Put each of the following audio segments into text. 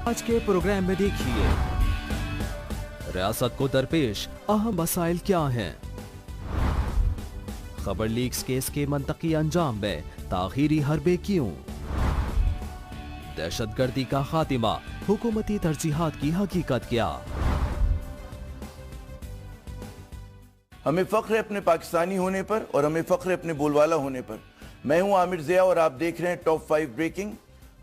आज के प्रोग्राम में देखिए, रियासत को दरपेश अहम मसाइल क्या हैं? खबर लीक्स केस के मंतकी अंजाम में ताखीरी हरबे क्यों? दहशतगर्दी का खातिमा, हुकूमती तरजीहात की हकीकत क्या? हमें फख्र है अपने पाकिस्तानी होने पर और हमें फख्र है अपने बोलवाला होने पर। मैं हूं आमिर ज़िया और आप देख रहे हैं टॉप 5 ब्रेकिंग।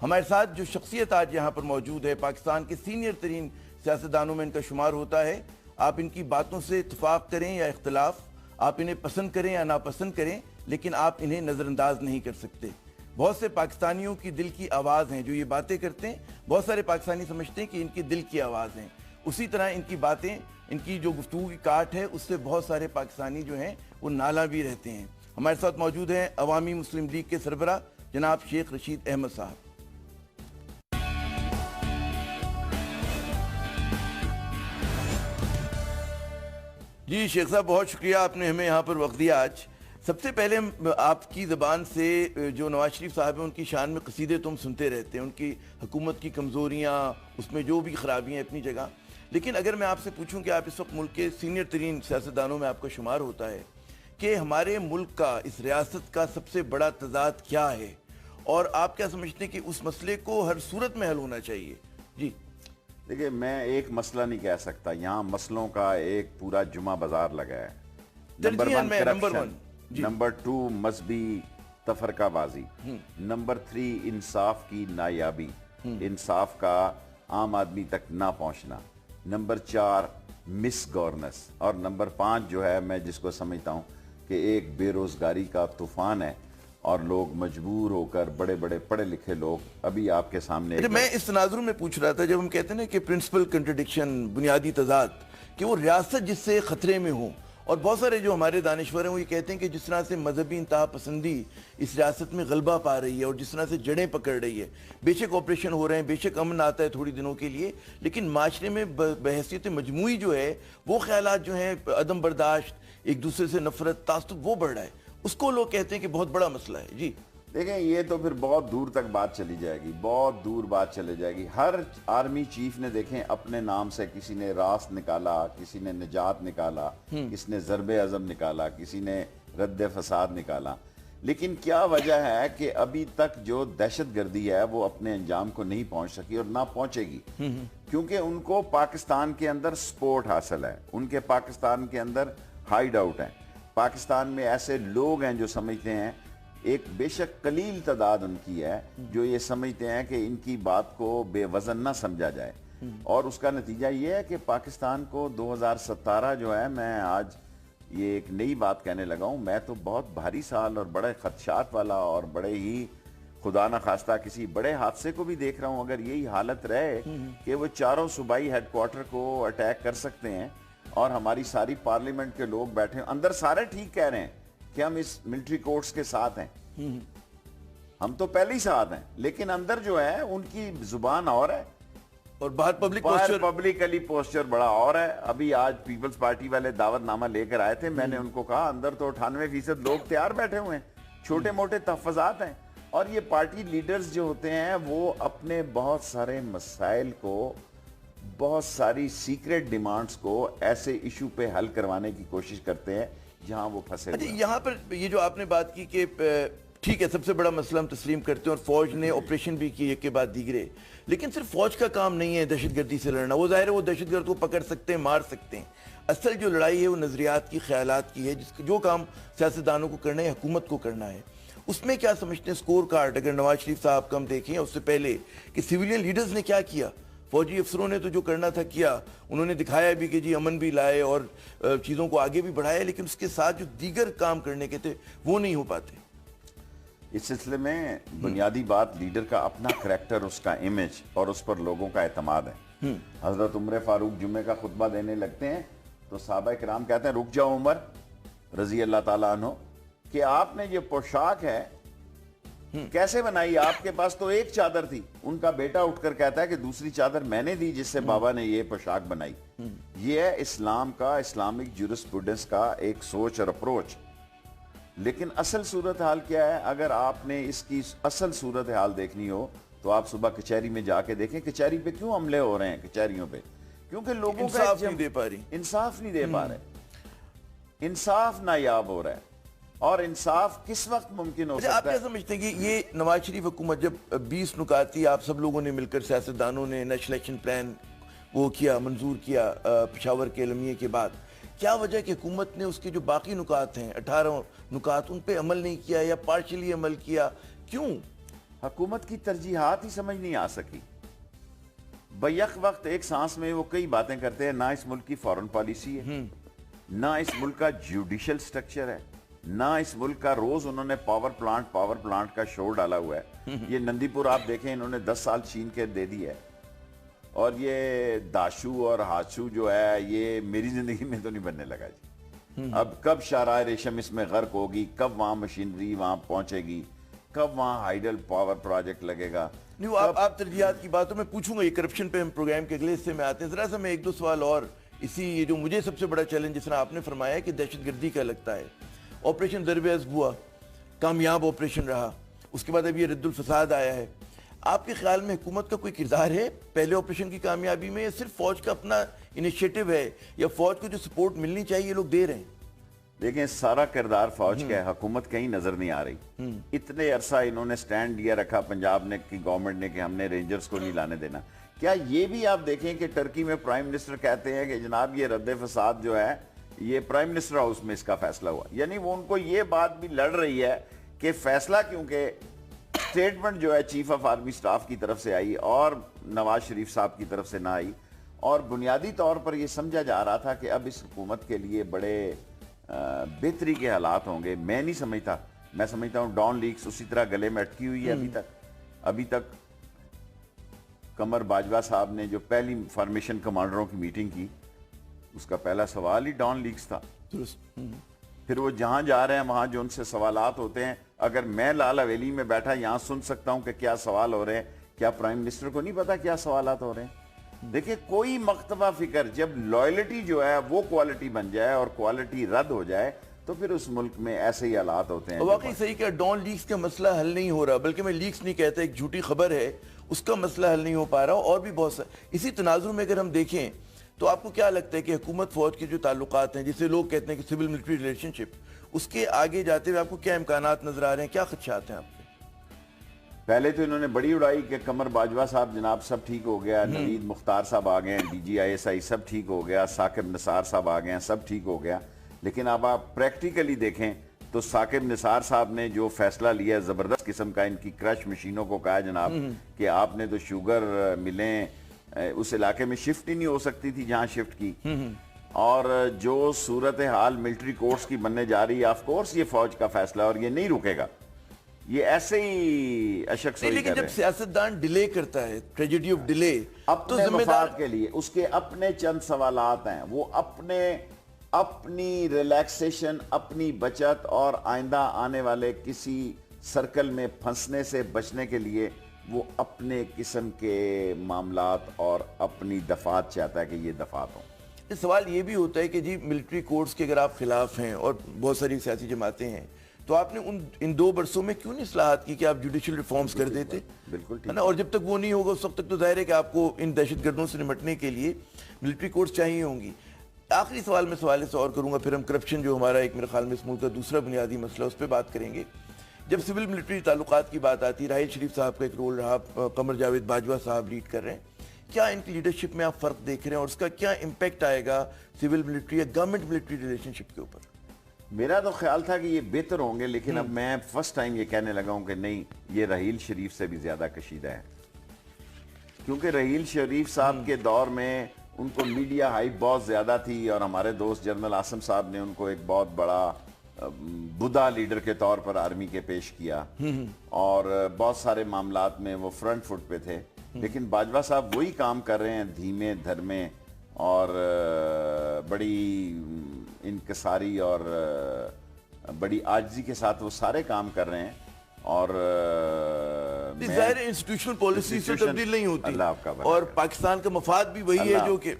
हमारे साथ जो शख्सियत आज यहाँ पर मौजूद है, पाकिस्तान के सीनियर तरीन सियासतदानों में इनका शुमार होता है। आप इनकी बातों से इत्तफाक करें या इख्तलाफ, आप इन्हें पसंद करें या नापसंद करें, लेकिन आप इन्हें नज़रअंदाज नहीं कर सकते। बहुत से पाकिस्तानियों की दिल की आवाज़ हैं जो ये बातें करते हैं। बहुत सारे पाकिस्तानी समझते हैं कि इनकी दिल की आवाज़ हैं। उसी तरह इनकी बातें, इनकी जो गुफ्तगू की काट है, उससे बहुत सारे पाकिस्तानी जो हैं वो नाला भी रहते हैं। हमारे साथ मौजूद हैं अवामी मुस्लिम लीग के सरबराह जनाब शेख रशीद अहमद साहब। जी शेख साहब, बहुत शुक्रिया, आपने हमें यहाँ पर वक्त दिया आज। सबसे पहले आपकी ज़बान से जो नवाज शरीफ साहब हैं उनकी शान में कसीदे तुम सुनते रहते हैं, उनकी हुकूमत की कमज़ोरियाँ, उसमें जो भी खराबियाँ अपनी जगह। लेकिन अगर मैं आपसे पूछूं कि आप इस वक्त मुल्क के सीनियर तरीन सियासतदानों में आपका शुमार होता है कि हमारे मुल्क का, इस रियासत का सबसे बड़ा तज़ाद क्या है, और आप क्या समझते हैं कि उस मसले को हर सूरत में हल होना चाहिए? जी देखिए, मैं एक मसला नहीं कह सकता, यहाँ मसलों का एक पूरा जुमा बाजार लगा है। नंबर 1 करप्शन, नंबर 2 मजहबी तफरकाबाजी, नंबर 3 इंसाफ की नायाबी, इंसाफ का आम आदमी तक ना पहुंचना, नंबर 4 मिस गवर्नेंस, और नंबर 5 जो है मैं जिसको समझता हूँ कि एक बेरोजगारी का तूफान है और लोग मजबूर होकर, बड़े बड़े पढ़े लिखे लोग अभी आपके सामने। मैं इस तनाजुर में पूछ रहा था, जब हम कहते हैं ना कि प्रिंसिपल कंट्रडिक्शन, बुनियादी तजाद, कि वो रियासत जिससे खतरे में हो, और बहुत सारे जो हमारे दानिश्वर हैं वो ये कहते हैं कि जिस तरह से मजहबी इंतहा पसंदी इस रियासत में गलबा पा रही है और जिस तरह से जड़ें पकड़ रही है, बेशक ऑपरेशन हो रहे हैं, बेशक अमन आता है थोड़ी दिनों के लिए, लेकिन माशरे में बहसीत मजमूई जो है वो ख्यालात जो हैं, अदम बर्दाश्त, एक दूसरे से नफरत, तासुब, वो बढ़ रहा है। उसको लोग कहते हैं कि बहुत बड़ा मसला है। जी देखें, ये तो फिर बहुत दूर तक बात चली जाएगी, बहुत दूर बात चली जाएगी। हर आर्मी चीफ ने देखें अपने नाम से, किसी ने रास निकाला, किसी ने निजात निकाला, किसी ने ज़रबे अज़म निकाला, किसी ने रद्द फसाद निकाला। लेकिन क्या वजह है कि अभी तक जो दहशतगर्दी है वो अपने अंजाम को नहीं पहुंच सकी और ना पहुंचेगी, क्योंकि उनको पाकिस्तान के अंदर सपोर्ट हासिल है, उनके पाकिस्तान के अंदर हाइड आउट है। पाकिस्तान में ऐसे लोग हैं जो समझते हैं, एक बेशक कलील तादाद उनकी है जो ये समझते हैं कि इनकी बात को बेवजन ना समझा जाए, और उसका नतीजा ये है कि पाकिस्तान को 2017 जो है, मैं आज ये एक नई बात कहने लगा हूँ, मैं तो बहुत भारी साल और बड़े खदशात वाला और बड़े ही खुदा न खास्ता किसी बड़े हादसे को भी देख रहा हूँ। अगर यही हालत रहे कि वो चारों सूबाई हेडक्वार्टर को अटैक कर सकते हैं और हमारी सारी पार्लियामेंट के लोग बैठे, अंदर सारे ठीक कह रहे हैं कि हम इस मिलिट्री कोर्ट्स के साथ हैं, हम तो पहले ही साथ हैं, लेकिन अंदर जो है उनकी जुबान और है और बाहर पब्लिकली पोस्चर बड़ा और है। अभी आज पीपल्स पार्टी वाले दावतनामा लेकर आए थे, मैंने उनको कहा अंदर तो 98% लोग तैयार बैठे हुए हैं, छोटे मोटे तहफ़्फ़ुज़ात हैं। और ये पार्टी लीडर्स जो होते हैं वो अपने बहुत सारे मसाइल को, बहुत सारी सीक्रेट डिमांड्स को ऐसे इशू पे हल करवाने की कोशिश करते हैं जहां वो फंसे हुए हैं। यहाँ पर ये जो आपने बात की कि ठीक है, सबसे बड़ा मसला हम तस्लीम करते हैं और फौज ने ऑपरेशन भी किए के बाद दीगरे, लेकिन सिर्फ फौज का काम नहीं है दहशतगर्दी से लड़ना। वो जाहिर है वो दहशतगर्द को पकड़ सकते हैं, मार सकते हैं। असल जो लड़ाई है वो नजरियात की, ख्यालात की है, जिसका जो काम सियासतदानों को करना है, हुकूमत को करना है। उसमें क्या समझते हैं स्कोर कार्ड, अगर नवाज शरीफ साहब का हम देखें, उससे पहले कि सिविलियन लीडर्स ने क्या किया, फौजी अफसरों ने तो जो करना था किया, उन्होंने दिखाया भी कि जी अमन भी लाए और चीज़ों को आगे भी बढ़ाया, लेकिन उसके साथ जो दीगर काम करने के थे वो नहीं हो पाते। इस सिलसिले में बुनियादी बात लीडर का अपना करैक्टर, उसका इमेज और उस पर लोगों का एतमाद है। हजरत उमर फारूक जुम्मे का खुतबा देने लगते हैं तो साहबा किराम कहते हैं, रुक जाओ उमर रजी अल्लाह ताला अन्हो, कि आपने ये पोशाक है कैसे बनाई, आपके पास तो एक चादर थी। उनका बेटा उठकर कहता है कि दूसरी चादर मैंने दी जिससे बाबा ने ये पोशाक बनाई। ये है इस्लाम का, इस्लामिक ज्यूरिस्प्रूडेंस का एक सोच और अप्रोच। लेकिन असल सूरत हाल क्या है, अगर आपने इसकी असल सूरत हाल देखनी हो तो आप सुबह कचहरी में जाके देखें कचहरी पे क्यों हमले हो रहे हैं, कचहरियों पे, क्योंकि लोगों का इंसाफ नहीं दे पा रही, इंसाफ नहीं दे पा रहे, इंसाफ नायाब हो रहा है। और इंसाफ किस वक्त मुमकिन हो सकता आप क्या है? समझते हैं कि ये नवाज शरीफ हुकूमत जब 20 नुकाती आप सब लोगों ने मिलकर सियासतदानों ने नेशनल इलेक्शन प्लान वो किया, मंजूर किया पेशावर के अलमिया के बाद, क्या वजह कि हुकूमत ने उसके जो बाकी नुकात हैं 18 नुकात उन पे अमल नहीं किया या पार्शली अमल किया, क्यों? हुकूमत की तरजीहात ही समझ नहीं आ सकी। बैक वक्त एक सांस में वो कई बातें करते हैं, ना इस मुल्क की फॉरेन पॉलिसी है, ना इस मुल्क का जुडिशल स्ट्रक्चर है, ना इस मुल्क का, रोज उन्होंने पावर प्लांट का शो डाला हुआ है। ये नंदीपुर आप देखें, इन्होंने 10 साल छीन के दे दिया है। और ये दाशु और हाशु जो है, ये मेरी जिंदगी में तो नहीं बनने लगा जी। अब कब शाहराह रेशम इसमें गर्क होगी, कब वहां मशीनरी वहां पहुंचेगी, कब वहां हाइडल पावर प्रोजेक्ट लगेगा। नहीं वो आप तरजीहात की बातों में पूछूंगा, ये करप्शन पे हम प्रोग्राम के अगले हिस्से में आते हैं। जरा सा मैं एक दो सवाल और इसी, ये जो मुझे सबसे बड़ा चैलेंज जिस तरह आपने फरमाया कि दहशतगर्दी का लगता है, ऑपरेशन ज़र्ब-ए-अज़ब हुआ, कामयाब ऑपरेशन रहा, उसके बाद अब ये रद्दुल फसाद आया है। आपके ख्याल में हुकूमत का कोई किरदार है पहले ऑपरेशन की कामयाबी में, या सिर्फ फौज का अपना इनिशिएटिव है, या फौज को जो सपोर्ट मिलनी चाहिए ये लोग दे रहे हैं? देखें, सारा किरदार फौज का है, हुकूमत कहीं नजर नहीं आ रही। इतने अरसा इन्होंने स्टैंड लिया रखा पंजाब ने की गवर्नमेंट ने कि हमने रेंजर्स को नहीं लाने देना। क्या ये भी आप देखें कि टर्की में प्राइम मिनिस्टर कहते हैं कि जनाब ये रद्द फसाद जो है ये प्राइम मिनिस्टर हाउस में इसका फैसला हुआ, यानी वो उनको ये बात भी लड़ रही है कि फैसला, क्योंकि स्टेटमेंट जो है चीफ ऑफ आर्मी स्टाफ की तरफ से आई और नवाज शरीफ साहब की तरफ से ना आई, और बुनियादी तौर पर यह समझा जा रहा था कि अब इस हुकूमत के लिए बड़े बेहतरी के हालात होंगे। मैं नहीं समझता, मैं समझता हूं डॉन लीक्स उसी तरह गले में अटकी हुई है अभी तक। कमर बाजवा साहब ने जो पहली फॉर्मेशन कमांडरों की मीटिंग की, उसका पहला सवाल ही डॉन लीक्स था। फिर वो जहां जा रहे हैं वहां जो उनसे सवालात होते हैं, अगर मैं लाल हवेली में बैठा यहां सुन सकता हूं कि क्या सवाल हो रहे हैं, क्या प्राइम मिनिस्टर को नहीं पता क्या सवालात हो रहे हैं? देखिए, कोई मख्तबा फिक्र, जब लॉयल्टी जो है वो क्वालिटी बन जाए और क्वालिटी रद्द हो जाए तो फिर उस मुल्क में ऐसे ही हालात होते हैं। वाकई सही क्या डॉन लीक्स का मसला हल नहीं हो रहा, बल्कि मैं लीक्स नहीं कहता, एक झूठी खबर है उसका मसला हल नहीं हो पा रहा। और भी बहुत सा इसी तनाजुर में अगर हम देखें तो आपको क्या लगता है कि हुकूमत फौज के जो ताल्लुकात हैं, जिसे लोग कहते हैं कि सिविल मिलिट्री रिलेशनशिप, उसके आगे जाते हुए आपको क्या इम्कानात नजर आ रहे हैं, क्या खदशात हैं आपके? पहले तो इन्होंने बड़ी उड़ाई कि कमर बाजवा साहब जनाब सब ठीक हो गया, नवीद मुख्तार साहब आ गए, DGISI सब ठीक हो गया, साकिब निसार साहब आ गए, सब ठीक हो गया। लेकिन अब आप प्रैक्टिकली देखें तो साकिब निसार साहब ने जो फैसला लिया, जबरदस्त किस्म का, इनकी क्रश मशीनों को कहा जनाब कि आपने तो शुगर मिलें उस इलाके में शिफ्ट ही नहीं हो सकती थी जहां शिफ्ट की, और जो सूरत हाल मिलिट्री कोर्ट्स की बनने जा रही है, ऑफ कोर्स ये फौज का फैसला और ये नहीं रुकेगा, ये ऐसे ही अशक। लेकिन जब सियासतदान डिले करता है, ट्रेजेडी ऑफ डिले, अब तो जिम्मेदार के लिए उसके अपने चंद सवालात हैं, वो अपनी रिलैक्सेशन, अपनी बचत और आइंदा आने वाले किसी सर्कल में फंसने से बचने के लिए वो अपने किस्म के मामलात और अपनी दफात चाहता है कि ये दफात हो। सवाल ये भी होता है कि जी मिलिट्री कोर्ट्स के अगर आप खिलाफ हैं और बहुत सारी सियासी जमातें हैं, तो आपने इन 2 बरसों में क्यों नहीं इस्लाहात की कि आप जुडिशल रिफॉर्म्स कर देते? बिल्कुल है ना। और जब तक वो नहीं होगा उस वक्त तक तो जाहिर है कि आपको इन दहशतगर्दों से निपटने के लिए मिलिट्री कोर्ट्स चाहिए होंगी। आखिरी सवाल मैं सवाल से और करूंगा, फिर हम करप्शन जो हमारा एक मेरे ख्याल में इस मुल्क का दूसरा बुनियादी मसला, उस पर बात करेंगे। जब सिविल मिलिट्री ताल्लुकात की बात आती है, राहिल शरीफ साहब का एक रोल रहा, कमर जावेद बाजवा साहब लीड कर रहे हैं, क्या इनकी लीडरशिप में आप फर्क देख रहे हैं और उसका क्या इम्पैक्ट आएगा सिविल मिलिट्री या गवर्नमेंट मिलिट्री रिलेशनशिप के ऊपर? मेरा तो ख्याल था कि ये बेहतर होंगे, लेकिन अब मैं फर्स्ट टाइम ये कहने लगा हूं कि नहीं, ये राहिल शरीफ से भी ज्यादा कशीदा है, क्योंकि राहिल शरीफ साहब के दौर में उनको मीडिया हाइप बहुत ज्यादा थी और हमारे दोस्त जनरल आसम साहब ने उनको एक बहुत बड़ा बुद्धा लीडर के तौर पर आर्मी के पेश किया और बहुत सारे मामलात में वो फ्रंट फुट पे थे। लेकिन बाजवा साहब वही काम कर रहे हैं, धीमे धर्मे और बड़ी इनकसारी और बड़ी आजिज़ी के साथ वो सारे काम कर रहे हैं। और जाहिर है इंस्टीट्यूशनल पॉलिसी से तब्दील नहीं होती और पाकिस्तान का मफाद भी वही है जो कि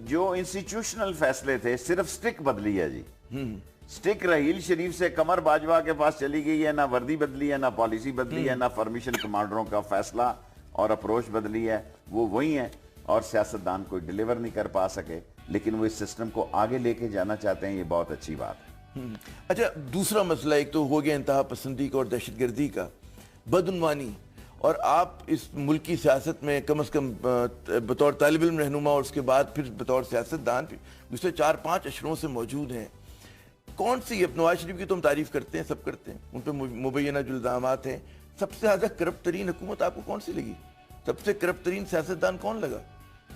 जो इंस्टीट्यूशनल फैसले थे, सिर्फ स्टिक बदली है जी, स्टिक रहील शरीफ से कमर बाजवा के पास चली गई है, ना वर्दी बदली है, ना पॉलिसी बदली है, ना फॉर्मेशन कमांडरों का फैसला और अप्रोच बदली है, वो वही है। और सियासतदान कोई डिलीवर नहीं कर पा सके, लेकिन वो इस सिस्टम को आगे लेके जाना चाहते हैं, ये बहुत अच्छी बात है। अच्छा, दूसरा मसला एक तो हो गया इंतहा पसंदी का और दहशतगर्दी का, बदउनवानी। और आप इस मुल्क की सियासत में कम से कम बतौर तालिब इल्म रहनुमा और उसके बाद फिर बतौर सियासतदान पिछले 4-5 अशरों से मौजूद हैं। कौन सी, अब नवाज शरीफ की तो हम तारीफ करते हैं, सब करते हैं, उन पर मुबैना जो इल्ज़ामात हैं, सबसे ज़्यादा करप्ट तरीन हुकूमत आपको कौन सी लगी? सबसे करप्ट तरीन सियासतदान कौन लगा?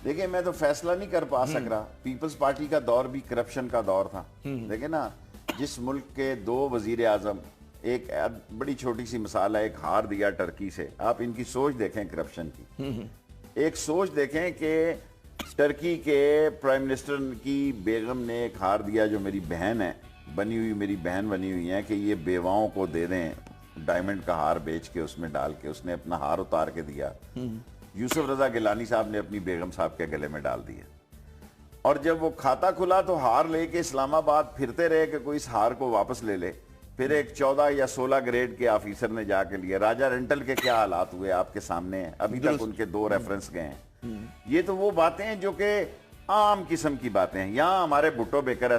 देखिए, मैं तो फैसला नहीं कर पा सक रहा। पीपल्स पार्टी का दौर भी करप्शन का दौर था। देखिए ना, जिस मुल्क के 2 वजीर आजम, एक बड़ी छोटी सी मिसाल है, एक हार दिया टर्की से। आप इनकी सोच देखें करप्शन की। एक सोच देखें कि टर्की के प्राइम मिनिस्टर की बेगम ने एक हार दिया, जो मेरी बहन है, बनी हुई मेरी बहन बनी हुई है, कि ये बेवाओं को दे दें, डायमंड का हार बेच के उसमें डाल के। उसने अपना हार उतार के दिया। यूसुफ रजा गिलानी साहब ने अपनी बेगम साहब के गले में डाल दिया। और जब वो खाता खुला तो हार लेके इस्लामाबाद फिरते रहे कि कोई इस हार को वापस ले ले। फिर एक 14 या 16 ग्रेड के ऑफिसर ने जाके लिया। राजा रेंटल के क्या हालात हुए आपके सामने हैं, अभी तक उनके 2 रेफरेंस गए हैं। ये तो वो बातें हैं जो कि आम किस्म की बातें हैं। यहां हमारे भुट्टो बेकर है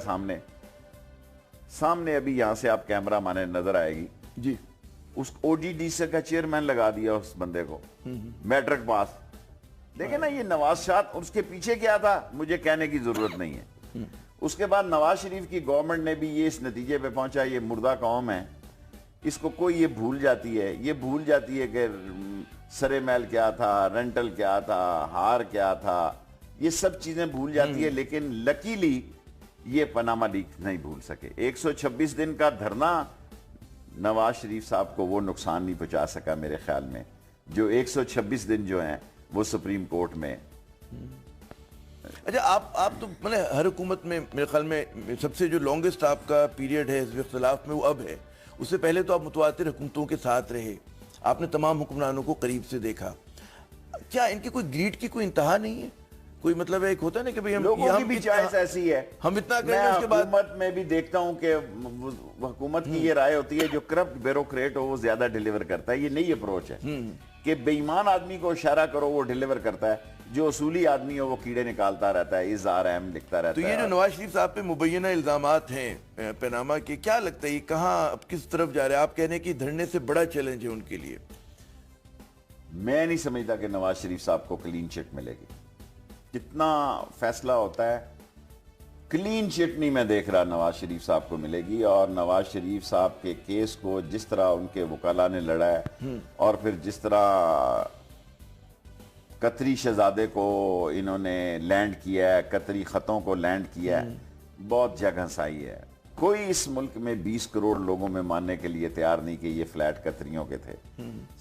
सामने अभी यहां से आप कैमरा माने नजर आएगी जी। उस ओडीडी से का चेयरमैन लगा दिया उस बंदे को, मैट्रिक पास। देखे ना, ये नवाज शाह, उसके पीछे क्या था मुझे कहने की जरूरत नहीं है। उसके बाद नवाज शरीफ की गवर्नमेंट ने भी ये इस नतीजे पे पहुंचा, ये मुर्दा कौम है, इसको कोई ये भूल जाती है कि सरे महल क्या था, रेंटल क्या था, हार क्या था, ये सब चीजें भूल जाती है। लेकिन लकीली ये पनामा लीक नहीं भूल सके। 126 दिन का धरना नवाज शरीफ साहब को वो नुकसान नहीं पहुंचा सका मेरे ख्याल में, जो 126 दिन जो हैं वो सुप्रीम कोर्ट में। अच्छा, आप तो मतलब हर हुकूमत में मेरे ख्याल में सबसे जो लॉन्गेस्ट आपका पीरियड है इस इख्तिलाफ में वो अब है। उससे पहले तो आप मुतवातिर हुकूमतों के साथ रहे, आपने तमाम हुक्मरानों को करीब से देखा। क्या इनकी कोई ग्रीड की कोई इंतहा नहीं है? कोई मतलब एक होता है ना कि भाई लोगों की भी चॉइस ऐसी है, हम इतना मैं करें, उसके बाद हुकूमत में भी देखता हूं कि हुकूमत की ये राय होती है जो करप्ट ब्यूरोक्रेट हो वो ज्यादा डिलीवर करता है। ये नई अप्रोच है कि बेईमान आदमी को इशारा करो वो डिलीवर करता है, जो असूली आदमी हो वो कीड़े निकालता रहता है, इज़हार अहम लिखता रहता है। तो ये जो नवाज शरीफ साहब पे मुबैना इल्जामात हैं पनामा के, क्या लगता है ये कहाँ अब किस तरफ जा रहे हैं? आप कह रहे हैं कि धरने से बड़ा चैलेंज है उनके लिए। मैं नहीं समझता कि नवाज शरीफ साहब को क्लीन चिट मिलेगी। कितना फैसला होता है, क्लीन चिट नहीं मैं देख रहा नवाज शरीफ साहब को मिलेगी। और नवाज शरीफ साहब के केस को जिस तरह उनके वकाला ने लड़ा है और फिर जिस तरह कतरी शहजादे को इन्होंने लैंड किया है, कतरी खतों को लैंड किया है, बहुत जगह सही है। कोई इस मुल्क में 20 करोड़ लोगों में मानने के लिए तैयार नहीं कि ये फ्लैट कतरियों के थे।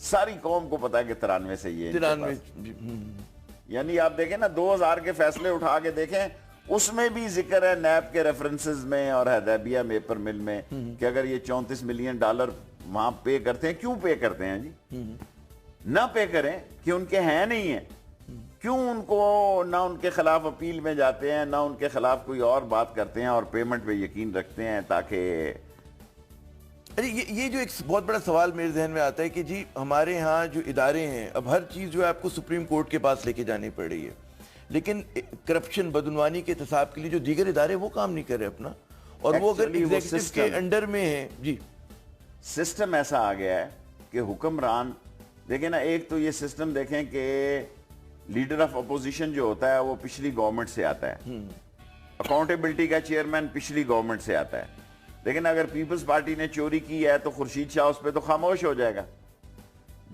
सारी कौम को पता है कि 93 से ये 93 यानी आप देखें ना 2000 के फैसले उठा के देखें, उसमें भी जिक्र है नैब के रेफरेंसेस में और हैदराबिया पेपर मिल में कि अगर ये $34 मिलियन वहां पे करते हैं, क्यों पे करते हैं जी? ना पे करें कि उनके हैं नहीं है, क्यों उनको ना उनके खिलाफ अपील में जाते हैं ना उनके खिलाफ कोई और बात करते हैं और पेमेंट पे यकीन रखते हैं ताकि। अरे ये जो एक बहुत बड़ा सवाल मेरे जहन में आता है कि जी हमारे यहाँ जो इदारे हैं, अब हर चीज़ जो है आपको सुप्रीम कोर्ट के पास लेके जानी पड़ रही है, लेकिन करप्शन बदउनवानी के एहतसाब के लिए जो दीगर इदारे वो काम नहीं कर रहे अपना, और वो अगर एग्जीक्यूटिव के अंडर में है जी, सिस्टम ऐसा आ गया है कि हुक्मरान देखें ना, एक तो ये सिस्टम देखें कि लीडर ऑफ अपोजिशन जो होता है वो पिछली गवर्नमेंट से आता है, अकाउंटेबिलिटी का चेयरमैन पिछली गवर्नमेंट से आता है। लेकिन अगर पीपल्स पार्टी ने चोरी की है तो खुर्शीद शाह उस पर तो खामोश हो जाएगा।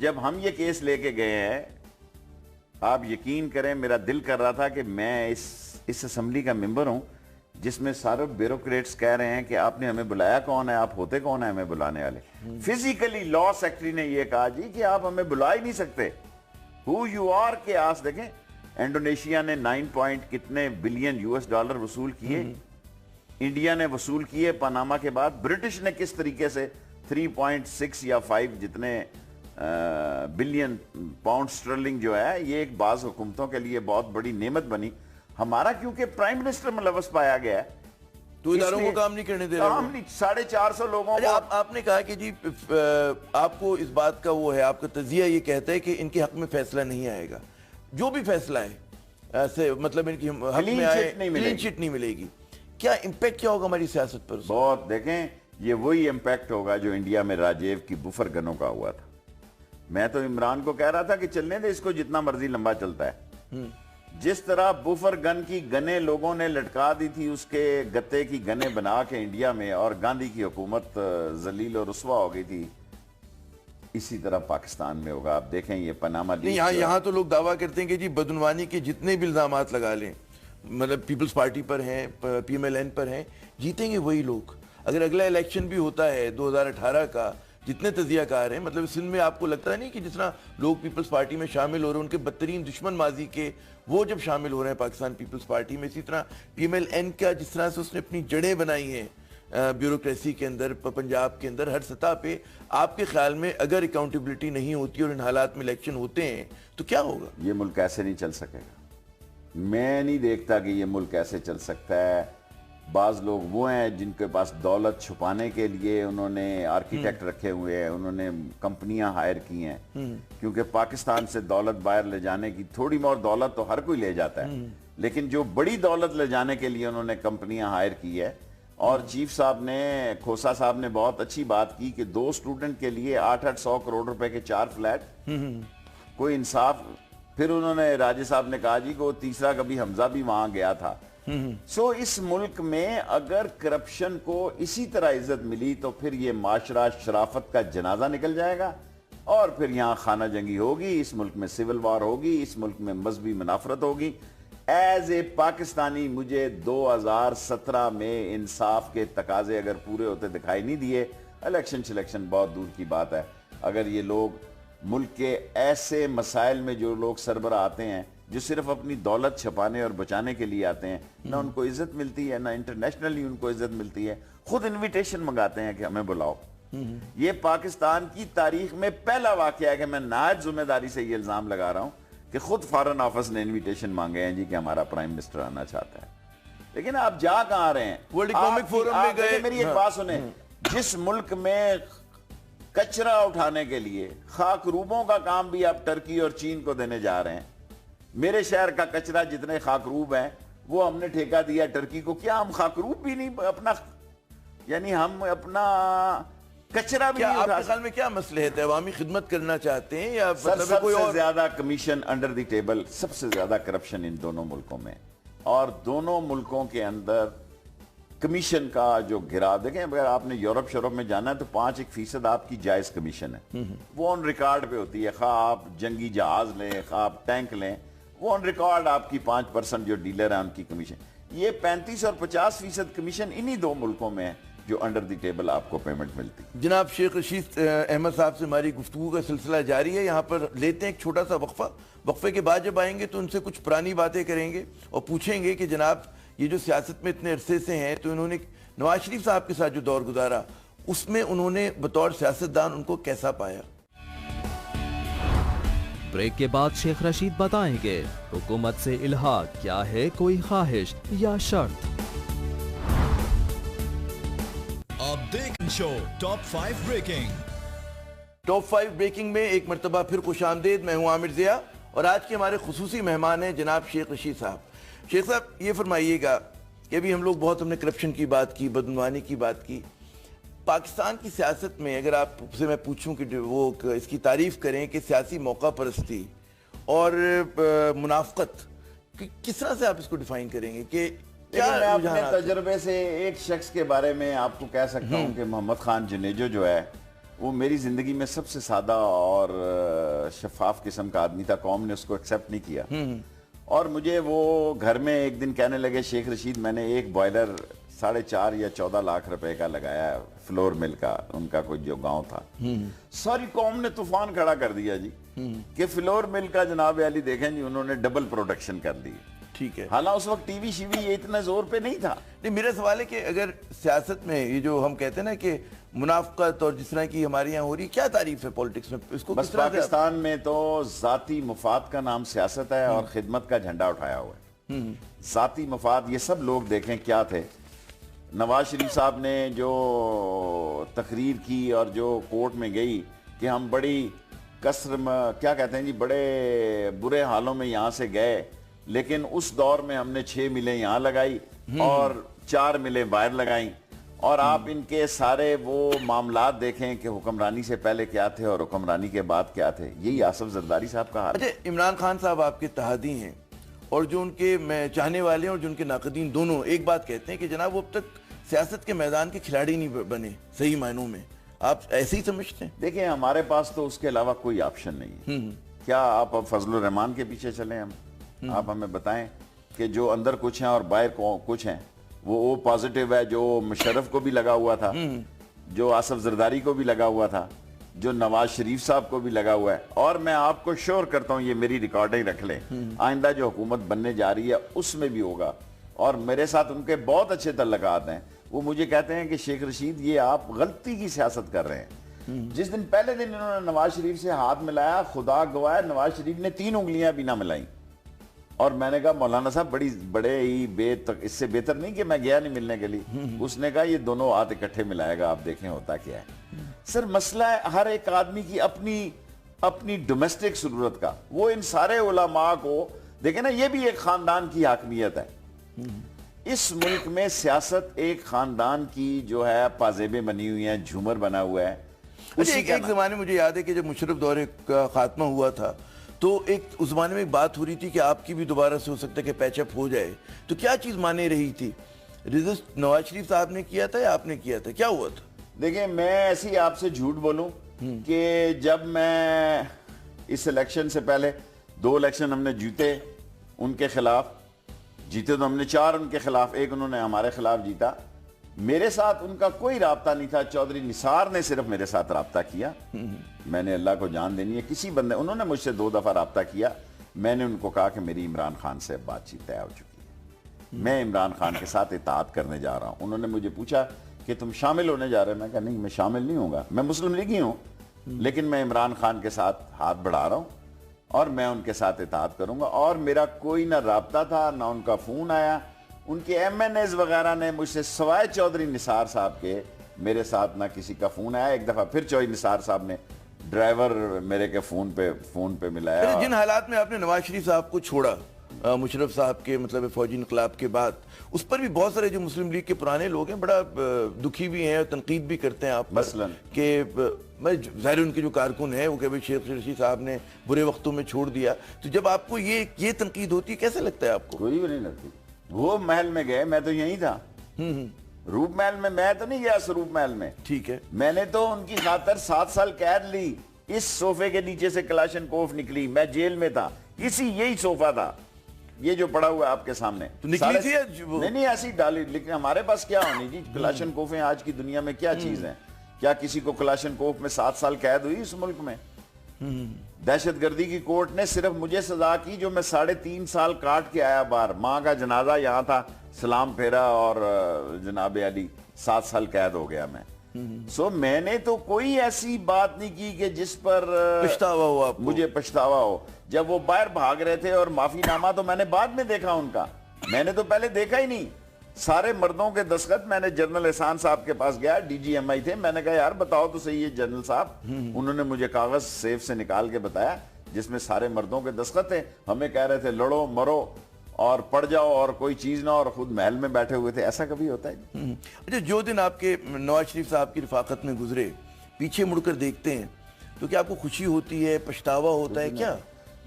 जब हम ये केस लेके गए हैं, आप यकीन करें मेरा दिल कर रहा था कि मैं इस असेंबली का मेंबर हूं जिसमें सारे ब्यूरोक्रेट्स कह रहे हैं कि आपने हमें बुलाया कौन है, आप होते कौन है हमें बुलाने वाले। फिजिकली लॉ सेक्रेटरी ने यह कहा जी कि आप हमें बुला ही नहीं सकते, हु यू आर के आस देखें। इंडोनेशिया ने 9 कितने बिलियन $US वसूल किए, इंडिया ने वसूल किए पनामा के बाद। ब्रिटिश ने किस तरीके से 3.6 या 5 जितने बिलियन पाउंड स्टर्लिंग जो है, ये एक बाज हुकूमतों के लिए बहुत बड़ी नेमत बनी। हमारा क्योंकि प्राइम मिनिस्टर मुलवस पाया गया है, तो इदारों को इसलिए काम नहीं करने दे रहे काम नहीं, 450 लोगों अच्छा, को। आपने कहा कि जी आपको इस बात का वो है, आपका तजिया ये कहता है कि इनके हक में फैसला नहीं आएगा, जो भी फैसला है ऐसे मतलब इनकी हक में आए क्लीन चिट नहीं मिलेगी। क्या इम्पैक्ट क्या होगा हमारी सियासत पर? बहुत देखें, ये वही इम्पैक्ट होगा जो इंडिया में राजेव की बुफर गनों का हुआ था। मैं तो इमरान को कह रहा था कि चलने दे इसको, जितना मर्जी लंबा चलता है। जिस तरह बुफर गन की गने लोगों ने लटका दी थी, उसके गत्ते की गने बना के इंडिया में, और गांधी की हुकूमत जलील और रुस्वा हो गई थी, इसी तरह पाकिस्तान में होगा। आप देखें ये पनामा नहीं, यहाँ तो लोग दावा करते हैं कि जी बदनवानी के जितने भी इल्जामात लगा लें, मतलब पीपल्स पार्टी पर हैं, PMLN पर हैं, जीतेंगे वही लोग। अगर अगला इलेक्शन भी होता है 2018 का, जितने तजियाकार हैं, मतलब सिंध में आपको लगता नहीं कि जिस तरह लोग पीपल्स पार्टी में शामिल हो रहे हैं, उनके बदतरीन दुश्मन माजी के वो जब शामिल हो रहे हैं पाकिस्तान पीपल्स पार्टी में, इसी तरह PMLN का जिस तरह से उसने अपनी जड़ें बनाई हैं ब्यूरोक्रेसी के अंदर, पंजाब के अंदर, हर सतह पे, आपके ख्याल में अगर अकाउंटेबिलिटी नहीं होती और इन हालात में इलेक्शन होते हैं तो क्या होगा? ये मुल्क ऐसे नहीं चल सकेगा। मैं नहीं देखता कि ये मुल्क ऐसे चल सकता है। बाज लोग वो हैं जिनके पास दौलत छुपाने के लिए उन्होंने आर्किटेक्ट रखे हुए हैं, उन्होंने कंपनियां हायर की हैं, क्योंकि पाकिस्तान से दौलत बाहर ले जाने की, थोड़ी बहुत दौलत तो हर कोई ले जाता है, लेकिन जो बड़ी दौलत ले जाने के लिए उन्होंने कंपनियां हायर की है। और चीफ साहब ने, खोसा साहब ने बहुत अच्छी बात की कि 2 स्टूडेंट के लिए 800 करोड़ रुपए के 4 फ्लैट, कोई इंसाफ। फिर उन्होंने, राजे साहब ने कहा जी को तीसरा कभी हमजा भी वहां गया था। सो इस मुल्क में अगर करप्शन को इसी तरह इज्जत मिली तो फिर ये माशरा शराफत का जनाजा निकल जाएगा, और फिर यहाँ खाना जंगी होगी, इस मुल्क में सिविल वार होगी, इस मुल्क में मजहबी मुनाफरत होगी। एज ए पाकिस्तानी मुझे 2017 में इंसाफ के तकाजे अगर पूरे होते दिखाई नहीं दिए। इलेक्शन सिलेक्शन बहुत दूर की बात है। अगर ये लोग मुल्क के ऐसे मसाइल में जो लोग सरबराह आते हैं, जो सिर्फ अपनी दौलत छपाने और बचाने के लिए आते हैं, ना उनको इज्जत मिलती है, ना इंटरनेशनली उनको इज्जत मिलती है, खुद इनविटेशन मंगाते हैं कि हमें बुलाओ। ये पाकिस्तान की तारीख में पहला वाकया है कि मैं नायत जिम्मेदारी से ये इल्जाम लगा रहा हूं कि खुद फॉरेन ऑफिस ने इनविटेशन मांगे हैं जी कि हमारा प्राइम मिनिस्टर आना चाहता है। लेकिन आप जा कहां रहे हैं? वर्ल्ड इकोनॉमिक फोरम में गए। मेरी एक बात सुने, जिस मुल्क में कचरा उठाने के लिए खाकरूबों का काम भी आप टर्की और चीन को देने जा रहे हैं। मेरे शहर का कचरा जितने खाकरूब हैं वो हमने ठेका दिया टर्की को। क्या हम खाकरूब भी नहीं अपना, यानी हम अपना कचरा भी नहीं उठा? आपके ख्याल में क्या मसले है? अवामी खिदमत करना चाहते हैं या मतलब कोई और? ज्यादा कमीशन अंडर द टेबल, सबसे ज्यादा करप्शन इन दोनों मुल्कों में, और दोनों मुल्कों के अंदर कमीशन का जो गिराव देखें। अगर आपने यूरोप शोरोप में जाना है तो 5% आपकी जायज कमीशन है, वो ऑन रिकॉर्ड पे होती है। खा आप जंगी जहाज लें, खा आप टैंक लें, वो ऑन रिकॉर्ड आपकी 5% जो डीलर है उनकी कमीशन। ये 35 और 50% कमीशन इन्हीं 2 मुल्कों में है जो अंडर द टेबल आपको पेमेंट मिलती है। जनाब शेख रशीद अहमद साहब से हमारी गुफ्तगू का सिलसिला जारी है। यहाँ पर लेते हैं एक छोटा सा वक्फा। वक्फे के बाद जब आएंगे तो उनसे कुछ पुरानी बातें करेंगे और पूछेंगे कि जनाब ये जो सियासत में इतने अरसे से हैं, तो इन्होंने नवाज शरीफ साहब के साथ जो दौर गुजारा, उसमें उन्होंने बतौर सियासतदान उनको कैसा पाया। ब्रेक के बाद शेख रशीद बताएंगे हुकूमत से इल्हाक क्या है, कोई ख्वाहिश या शर्त। अब देख show top 5 breaking. Top 5 breaking में एक मरतबा फिर खुशामदीद। मैं हूं आमिर ज़िया और आज के हमारे खुसूसी मेहमान हैं जनाब शेख रशीद साहब। शेख साहब ये फरमाइएगा कि अभी हम लोग बहुत, हमने करप्शन की बात की, बदनवानी की बात की। पाकिस्तान की सियासत में अगर आपसे मैं पूछूं कि वो इसकी तारीफ करें कि सियासी मौका परस्ती और मुनाफकत, किस तरह से आप इसको डिफाइन करेंगे कि क्या? मैं अपने तजर्बे से एक शख्स के बारे में आपको कह सकता हूं कि मोहम्मद खान जुनेजो जो है, वो मेरी जिंदगी में सबसे सादा और शफाफ किस्म का आदमी था। कौम ने उसको एक्सेप्ट नहीं किया, और मुझे वो घर में एक दिन कहने लगे, शेख रशीद मैंने एक बॉयलर 4.5 या 14 लाख रुपए का लगाया, फ्लोर मिल का, उनका कोई जो गांव था। सारी कौम ने तूफान खड़ा कर दिया जी कि फ्लोर मिल का जनाब अली देखें जी, उन्होंने डबल प्रोडक्शन कर दी। ठीक है, हालांकि उस वक्त टीवी शीवी ये इतना जोर पे नहीं था। नहीं, मेरा सवाल है कि अगर सियासत में ये जो हम कहते हैं ना कि मुनाफकत और जिस तरह की हमारे यहाँ हो रही, क्या तारीफ है पॉलिटिक्स में इसको? बस पाकिस्तान में तो जाती मुफाद का नाम सियासत है और खिदमत का झंडा उठाया हुआ है। जाती मुफाद, ये सब लोग देखें क्या थे। नवाज शरीफ साहब ने जो तकरीर की और जो कोर्ट में गई कि हम बड़ी क्या कहते हैं जी, बड़े बुरे हालों में यहाँ से गए, लेकिन उस दौर में हमने 6 मिलें यहाँ लगाई और 4 मिलें बाहर लगाई, और आप इनके सारे वो मामलात देखें कि हुक्मरानी से पहले क्या थे और हुक्मरानी के बाद क्या थे। यही आसिफ जरदारी साहब का हाल है। अच्छा, इमरान खान साहब आपके तहादी हैं और जो उनके चाहने वाले हैं और जो उनके नाकदीन दोनों एक बात कहते हैं कि जनाब वो अब तक सियासत के मैदान के खिलाड़ी नहीं बने सही मायनों में। आप ऐसे ही समझते हैं? देखिए, हमारे पास तो उसके अलावा कोई ऑप्शन नहीं है। क्या आप अब फजलुर रहमान के पीछे चले हम? आप हमें बताएं कि जो अंदर कुछ हैं और बाहर कुछ हैं। वो पॉजिटिव है जो मुशर्रफ को भी लगा हुआ था, जो आसिफ जरदारी को भी लगा हुआ था, जो नवाज शरीफ साहब को भी लगा हुआ है। और मैं आपको श्योर करता हूं, ये मेरी रिकॉर्डिंग रख लें, आइंदा जो हुकूमत बनने जा रही है उसमें भी होगा। और मेरे साथ उनके बहुत अच्छे तल्लुकात हैं। वो मुझे कहते हैं कि शेख रशीद, ये आप गलती की सियासत कर रहे हैं। जिस दिन पहले दिन इन्होंने नवाज शरीफ से हाथ मिलाया, खुदा गवाह नवाज शरीफ ने 3 उंगलियां भी ना मिलाई। और मैंने कहा मौलाना साहब बड़े ही इससे बेहतर नहीं कि मैं गया नहीं मिलने के लिए। उसने कहा ये दोनों हाथ इकट्ठे मिलाएगा, आप देखें होता क्या है। सर, मसला है हर एक आदमी की अपनी डोमेस्टिक जरूरत का। वो इन सारे उलमा को देखें ना, ये भी एक खानदान की हाकमियत है। इस मुल्क में सियासत एक खानदान की जो है पाजेबें बनी हुई हैं, झूमर बना हुआ है। एक जमाने मुझे याद है कि जब मुशर्रफ दौरे का खात्मा हुआ था तो एक उस जमाने में एक बात हो रही थी कि आपकी भी दोबारा से हो सकता है कि पैचअप हो जाए। तो क्या चीज माने रही थी? रिजल्ट नवाज शरीफ साहब ने किया था या आपने किया था? क्या हुआ था? देखिए, मैं ऐसे ही आपसे झूठ बोलूं कि जब मैं इस इलेक्शन से पहले 2 इलेक्शन हमने जीते उनके खिलाफ, जीते तो हमने 4 उनके खिलाफ, 1 उन्होंने हमारे खिलाफ जीता। मेरे साथ उनका कोई राब्ता नहीं था। चौधरी निसार ने सिर्फ मेरे साथ राब्ता किया। मैंने अल्लाह को जान देनी है, किसी बंदे, उन्होंने मुझसे 2 दफा राब्ता किया। मैंने उनको कहा कि मेरी इमरान खान से बातचीत तय हो चुकी है, मैं इमरान खान के साथ इताअत करने जा रहा हूं। उन्होंने मुझे पूछा कि तुम शामिल होने जा रहे हो? मैं कहा नहीं, मैं शामिल नहीं होगा। मैं मुस्लिम लीगी हूं, लेकिन मैं इमरान खान के साथ हाथ बढ़ा रहा हूं और मैं उनके साथ इताअत करूंगा। और मेरा कोई ना राब्ता था, ना उनका फोन आया। उनके MNAs वगैरह ने मुझसे सवाए चौधरी निसार साहब के मेरे साथ ना किसी का फोन आया। एक दफा फिर चौधरी निसार साहब ने ड्राइवर मेरे के फोन पे मिलाया। जिन हालात में आपने नवाज शरीफ साहब को छोड़ा मुशर्रफ साहब के मतलब फौजी इनकलाब के बाद, उस पर भी बहुत सारे जो मुस्लिम लीग के पुराने लोग हैं बड़ा दुखी भी हैं और तनकीद भी करते हैं आप मसलन कि मैं ज़ाहिर उनके जो कारकुन है वो कभी शेख रशीद साहब ने बुरे वक्तों में छोड़ दिया। तो जब आपको ये तनकीद होती है, कैसे लगता है आपको? कोई भी नहीं लगती। वो महल में गए, मैं तो यहीं था। रूप महल में मैं तो नहीं गया स्वरूप महल में। ठीक है, मैंने तो उनकी खातर 7 साल कैद ली। इस सोफे के नीचे से कलाशनकोफ निकली, मैं जेल में था, यही सोफा था, ये जो पड़ा हुआ है आपके सामने। तो निकली थी नहीं ऐसी डाली। लेकिन हमारे पास क्या होनी जी, कलाशनकोफें आज की दुनिया में क्या चीज है? क्या किसी को कलाशनकोफ में 7 साल कैद हुई इस मुल्क में? दहशतगर्दी की कोर्ट ने सिर्फ मुझे सजा की जो मैं 3.5 साल काट के आया बाहर। माँ का जनाजा यहाँ था, सलाम फेरा और जनाब अली, 7 साल कैद हो गया मैं। सो मैंने तो कोई ऐसी बात नहीं की कि जिस पर पछतावा हो आपको? मुझे पछतावा हो। जब वो बाहर भाग रहे थे और माफीनामा तो मैंने बाद में देखा उनका, मैंने तो पहले देखा ही नहीं। सारे मर्दों के दस्तखत, मैंने जनरल एहसान साहब के पास गया, DGMI थे, मैंने कहा यार बताओ तो सही है जनरल साहब। उन्होंने मुझे कागज सेफ से निकाल के बताया जिसमें सारे मर्दों के दस्तखत थे। हमें कह रहे थे लड़ो मरो और पड़ जाओ और कोई चीज ना, और खुद महल में बैठे हुए थे। ऐसा कभी होता है? अच्छा, जो दिन आपके नवाज शरीफ साहब की रिफाकत में गुजरे, पीछे मुड़कर देखते हैं तो क्या आपको खुशी होती है, पछतावा होता है क्या?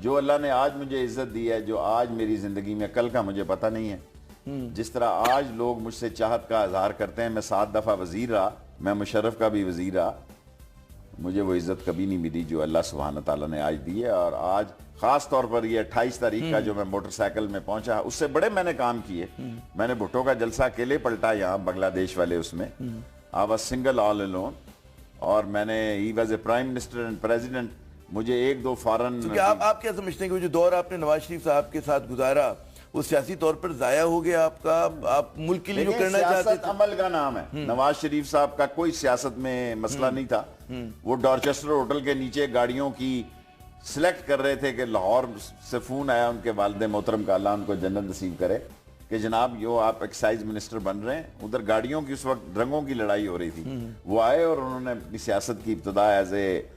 जो अल्लाह ने आज मुझे इज्जत दी है, जो आज मेरी जिंदगी में, कल का मुझे पता नहीं है। जिस तरह आज लोग मुझसे चाहत का इजहार करते हैं, मैं 7 दफा वजीर रहा, मैं मुशर्रफ का भी वजीर रहा, मुझे वो इज्जत कभी नहीं मिली जो अल्लाह सुब्हान ताला ने आज दी है। और आज खास तौर पर ये 28 तारीख का जो मैं मोटरसाइकिल में पहुंचा, उससे बड़े मैंने काम किए। मैंने भुट्टो का जलसा अकेले पलटा यहाँ बांग्लादेश वाले उसमें, I was single all alone. और मैंने he was a prime minister and president. मुझे 1-2 फॉरेन। तो क्या आप क्या समझते हैं कि जो दौर आपने नवाज शरीफ साहब के साथ गुजारा वो सियासी तौर पर जाया हो गया आपका? आप मुल्क के लिए जो करना चाहते थे? अमल का नाम है। नवाज शरीफ साहब का कोई सियासत में मसला नहीं था। वो डॉर्चेस्टर होटल के नीचे गाड़ियों की सिलेक्ट कर रहे थे कि लाहौर से फोन आया उनके वालिद मोहतरम का, अल्लाह उनको जन्नत नसीब करे, कि जनाब यो आप एक्साइज मिनिस्टर बन रहे हैं। उधर गाड़ियों की उस वक्त रंगों की लड़ाई हो रही थी, वो आए और उन्होंने अपनी सियासत की इब्तदा एज ए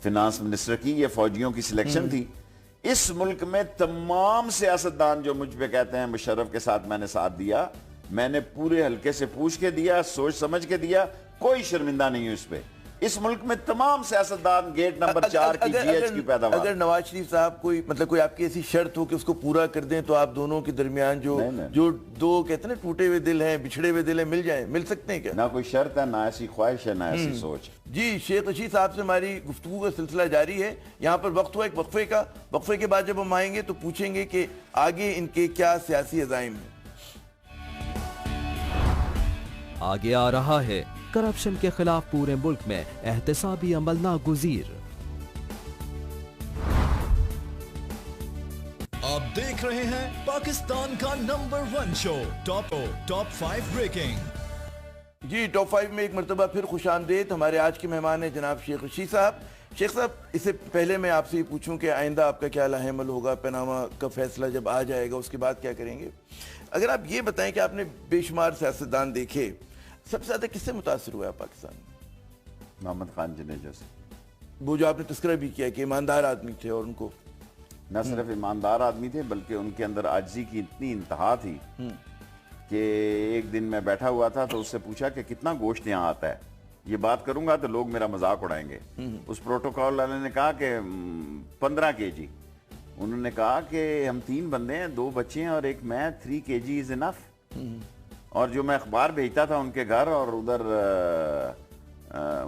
फिनांस मिनिस्टर की। ये फौजियों की सिलेक्शन थी। इस मुल्क में तमाम सियासतदान जो मुझ पे कहते हैं मुशर्रफ के साथ मैंने साथ दिया, मैंने पूरे हल्के से पूछ के दिया, सोच समझ के दिया, कोई शर्मिंदा नहीं हूं इस पे। इस मुल्क में तमाम सियासतदान गेट नंबर 4 की GH की पैदावार। अगर नवाज शरीफ साहब कोई आपकी ऐसी शर्त हो कि उसको पूरा कर दें तो आप दोनों के दरमियान जो दो कहते हैं ना टूटे हुए दिल हैं, बिछड़े हुए दिल हैं, मिल सकते हैं क्या? ना कोई शर्त है, ना ऐसी ख्वाहिश है, ना ऐसी सोच। जी, शेख रशीद साहब से हमारी गुफ्तगू का सिलसिला जारी है। यहाँ पर वक्त हुआ एक वक्फे का। वक्फे के बाद जब हम आएंगे तो पूछेंगे कि आगे इनके क्या सियासी अज़ाइम हैं। आगे आ रहा है करप्शन के खिलाफ पूरे मुल्क में एहतसाबी अमल नागुज़ीर। आप देख रहे हैं पाकिस्तान का नंबर 1 शो टॉप 5 ब्रेकिंग। जी, टॉप 5 में एक मरतबा फिर खुशामदीद। हमारे आज के मेहमान हैं जनाब शेख रशीद साहब। शेख साहब, इससे पहले मैं आपसे ये पूछूं कि आइंदा आपका क्या लाहेमल होगा? पनामा का फैसला जब आ जाएगा उसके बाद क्या करेंगे? अगर आप ये बताएं कि आपने बेशुमार सियासतदान देखे, सबसे ज्यादा किससे मुतासिर हुआ पाकिस्तान में? मोहम्मद खान जुनेजो से। वो जो आपने तस्करा भी किया कि ईमानदार आदमी थे और उनको न सिर्फ ईमानदार आदमी थे बल्कि उनके अंदर आजिज़ी की इतनी इंतहा थी कि एक दिन मैं बैठा हुआ था तो उससे पूछा कि कितना गोश्त यहाँ आता है, ये बात करूंगा तो लोग मेरा मजाक उड़ाएंगे। उस प्रोटोकॉल वाले ने कहा कि 15 kg। उन्होंने कहा कि हम 3 बंदे हैं, 2 बच्चे हैं और एक मैं, 3 kg इज इनफ। और जो मैं अखबार भेजता था उनके घर और उधर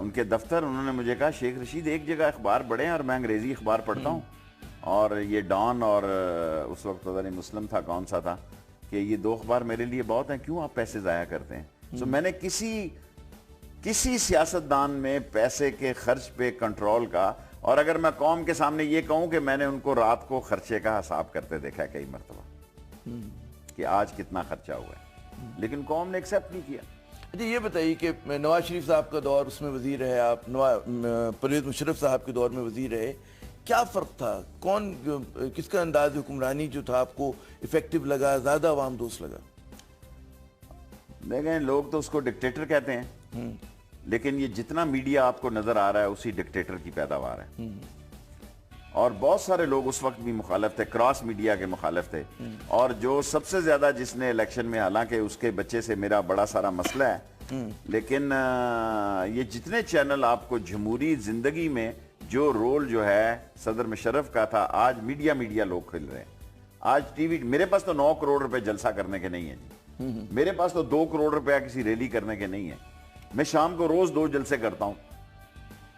उनके दफ्तर, उन्होंने मुझे कहा शेख रशीद एक जगह अखबार पढ़े हैं, और मैं अंग्रेजी अखबार पढ़ता हूँ और ये डॉन और उस वक्त पता नहीं मुस्लिम था कौन सा था, कि ये 2 अखबार मेरे लिए बहुत हैं, क्यों आप पैसे ज़ाया करते हैं? सो मैंने किसी सियासतदान में पैसे के खर्च पे कंट्रोल का, और अगर मैं कौम के सामने ये कहूँ कि मैंने उनको रात को खर्चे का हिसाब करते देखा है कई मरतबा कि आज कितना खर्चा हुआ है, लेकिन कौम ने एक्सेप्ट नहीं किया। अच्छा, ये बताइए कि नवाज शरीफ साहब का दौर, उसमें वजीर रहे आप, परवेज मुशर्रफ साहब के दौर में वजीर रहे, क्या फ़र्क था? किसका अंदाज हुक्मरानी जो था आपको इफेक्टिव लगा, ज़्यादा अवाम दोस्त लगा? देखें, लोग तो उसको डिक्टेटर कहते हैं, लेकिन ये जितना मीडिया आपको नजर आ रहा है उसी डिक्टेटर की पैदावार है। और बहुत सारे लोग उस वक्त भी मुखालिफ थे, क्रॉस मीडिया के मुखालिफ थे। और जो सबसे ज्यादा जिसने इलेक्शन में, हालांकि उसके बच्चे से मेरा बड़ा सारा मसला है, लेकिन ये जितने चैनल आपको जमहूरी जिंदगी में जो रोल जो है सदर मुशर्रफ का था, आज मीडिया लोग खेल रहे हैं। आज टीवी, मेरे पास तो 9 करोड़ रुपए जलसा करने के नहीं है जी, मेरे पास तो 2 करोड़ रुपया किसी रैली करने के नहीं है। मैं शाम को रोज 2 जलसे करता हूं,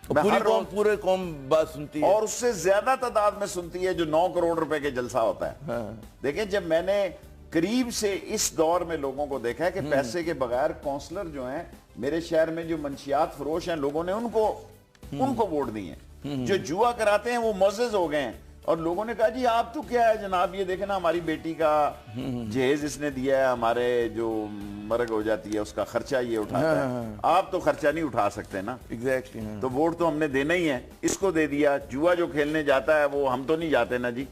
पूरे कौम बात सुनती है, और उससे ज्यादा तादाद में सुनती है जो 9 करोड़ रुपए के जलसा होता है। हाँ। देखिए, जब मैंने करीब से इस दौर में लोगों को देखा है कि पैसे के बगैर काउंसलर जो हैं मेरे शहर में, जो मंशियात फरोश हैं, लोगों ने उनको वोट दिए। जो जुआ कराते हैं वो मोअज़्ज़ज़ हो गए हैं, और लोगों ने कहा जी आप तो क्या है जनाब, ये देखे ना हमारी बेटी का जहेज इसने दिया है, हमारे जो मर्ग हो जाती है उसका खर्चा ये उठाता है, आप तो खर्चा नहीं उठा सकते ना। एग्जैक्टली। तो वोट तो हमने देना ही है, इसको दे दिया। जुआ जो खेलने जाता है वो हम तो नहीं जाते ना जी।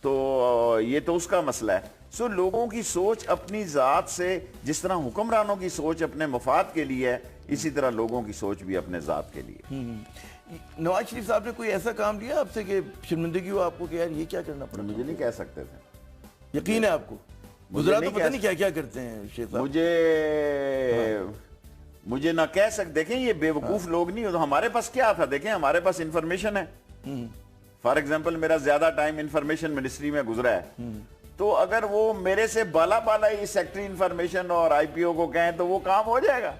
तो ये तो उसका मसला है। सो लोगों की सोच अपनी जात से, जिस तरह हुक्मरानों की सोच अपने मफाद के लिए है, इसी तरह लोगों की सोच भी अपने जात के लिए। नवाज शरीफ साहब ने कोई ऐसा काम किया आपसे कि शर्मिंदगी हो आपको कि यार ये क्या करना पड़ा? मुझे नहीं कह सकते थे। यकीन है आपको? गुजरा तो पता नहीं क्या क्या करते हैं शेख साहब। मुझे ना कह सकते। देखें, ये बेवकूफ लोग नहीं हो। तो हमारे पास क्या था? देखें, हमारे पास इंफॉर्मेशन है। फॉर एग्जाम्पल, मेरा ज्यादा टाइम इंफॉर्मेशन मिनिस्ट्री में गुजरा है, तो अगर वो मेरे से बाला ही सेक्रेटरी इंफॉर्मेशन और IPO को कहें तो वो काम हो जाएगा।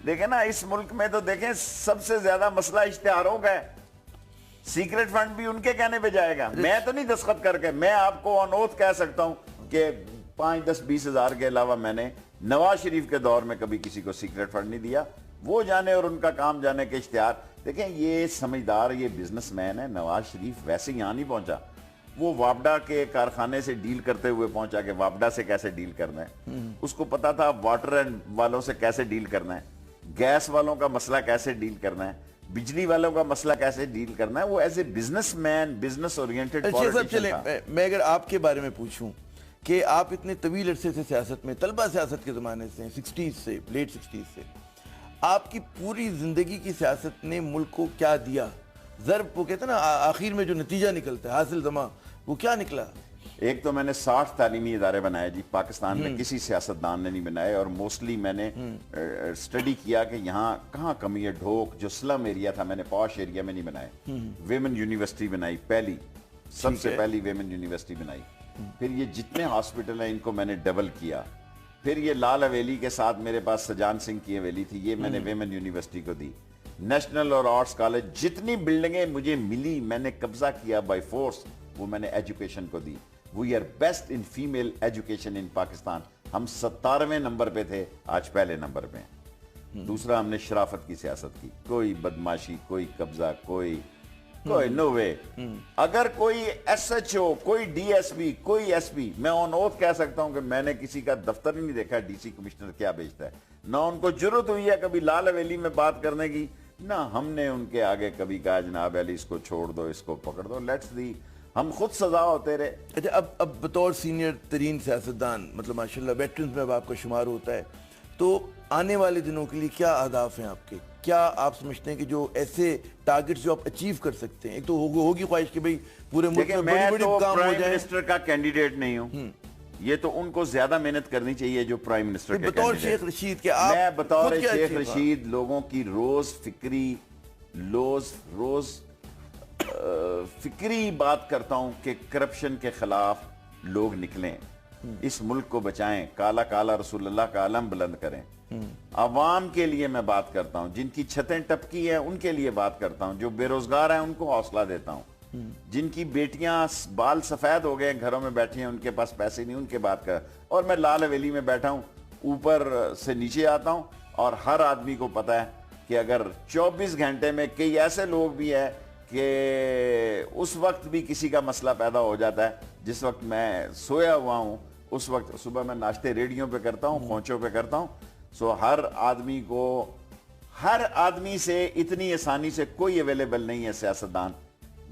देखें ना, इस मुल्क में तो देखें सबसे ज्यादा मसला इश्तिहारों का है। सीक्रेट फंड भी उनके कहने पे जाएगा। मैं तो नहीं दस्तखत करके, मैं आपको ऑन ओथ कह सकता हूं कि 5, 10, 20 हजार के अलावा मैंने नवाज शरीफ के दौर में कभी किसी को सीक्रेट फंड नहीं दिया। वो जाने और उनका काम जाने के इश्तिहार। देखें, ये समझदार, ये बिजनेसमैन है। नवाज शरीफ वैसे यहां नहीं पहुंचा, वो वापडा के कारखाने से डील करते हुए पहुंचा कि वापडा से कैसे डील करना है। उसको पता था वाटर एंड वालों से कैसे डील करना है, गैस वालों का मसला कैसे डील करना है, बिजली वालों का मसला कैसे डील करना है। वो as a businessman, business oriented. चले, मैं अगर आपके बारे में पूछूं कि आप इतने तवील अरसे से सियासत में, तलबा सियासत के ज़माने से, 60s से, लेट 60s से, आपकी पूरी ज़िंदगी की सियासत ने मुल्क को क्या दिया? ज़र्ब वो कहते हैं ना, आखिर में जो नतीजा निकलता है, हासिल जमा, वो क्या निकला? एक तो मैंने 60 तालीमी इदारे बनाए जी, पाकिस्तान में किसी सियासतदान ने नहीं बनाए, और मोस्टली मैंने स्टडी किया कि यहाँ कहाँ कमी है। ढोक जो स्लम एरिया था, मैंने पॉश एरिया में नहीं बनाए। वेमेन यूनिवर्सिटी बनाई, पहली, सबसे पहली वेमेन यूनिवर्सिटी बनाई। फिर ये जितने हॉस्पिटल हैं इनको मैंने डबल किया। फिर ये लाल हवेली के साथ मेरे पास सजान सिंह की हवेली थी, ये मैंने वेमेन यूनिवर्सिटी को दी। नेशनल और आर्ट्स कॉलेज, जितनी बिल्डिंगें मुझे मिली मैंने कब्जा किया बाय फोर्स, वो मैंने एजुकेशन को दी। We are best in female education in Pakistan. हम 17वें नंबर पे थे, आज पहले नंबर पे हैं। दूसरा, हमने शराफत की सियासत की, कोई बदमाशी, कोई कब्जा, कोई नो वे। अगर कोई SHO, कोई DSP, कोई SP, मैं ऑन ओथ कह सकता हूं कि मैंने किसी का दफ्तर ही नहीं देखा DC कमिश्नर क्या बेचता है। ना उनको जरूरत हुई है कभी लाल हवेली में बात करने की, ना हमने उनके आगे कभी कहा जनाब अली इसको छोड़ दो, इसको पकड़ दो, लेट्स दी, हम खुद सजा होते रहे। अच्छा, अब बतौर सीनियर तरीन सियासतदान, मतलब माशाल्लाह वेटरन्स में अब आपका शुमार होता है, तो आने वाले दिनों के लिए क्या अहदाफ हैं आपके? क्या आप समझते हैं कि जो ऐसे टारगेट्स जो आप अचीव कर सकते हैं, एक तो होगी ख्वाहिश कि भाई पूरे मुल्क में बड़ी काम हो जाए। प्राइम मिनिस्टर का कैंडिडेट नहीं हूं, ये तो उनको ज्यादा मेहनत करनी चाहिए जो प्राइम मिनिस्टर के बतौर शेख रशीद के आप, मैं बतौर शेख रशीद लोगों की रोज फिक्री बात करता हूं कि करप्शन के खिलाफ लोग निकलें, इस मुल्क को बचाएं, काला काला रसूलुल्लाह का आलम बुलंद करें। आवाम के लिए मैं बात करता हूं, जिनकी छतें टपकी हैं उनके लिए बात करता हूं, जो बेरोजगार हैं उनको हौसला देता हूं, जिनकी बेटियां बाल सफेद हो गए घरों में बैठी हैं, उनके पास पैसे नहीं, उनके बात कर। और मैं लाल हवेली में बैठा हूं, ऊपर से नीचे आता हूं, और हर आदमी को पता है कि अगर 24 घंटे में कई ऐसे लोग भी हैं कि उस वक्त भी किसी का मसला पैदा हो जाता है, जिस वक्त मैं सोया हुआ हूं उस वक्त सुबह मैं नाश्ते रेडियो पे करता हूं, खोंचों पे करता हूं। सो हर आदमी से इतनी आसानी से कोई अवेलेबल नहीं है सियासतदान।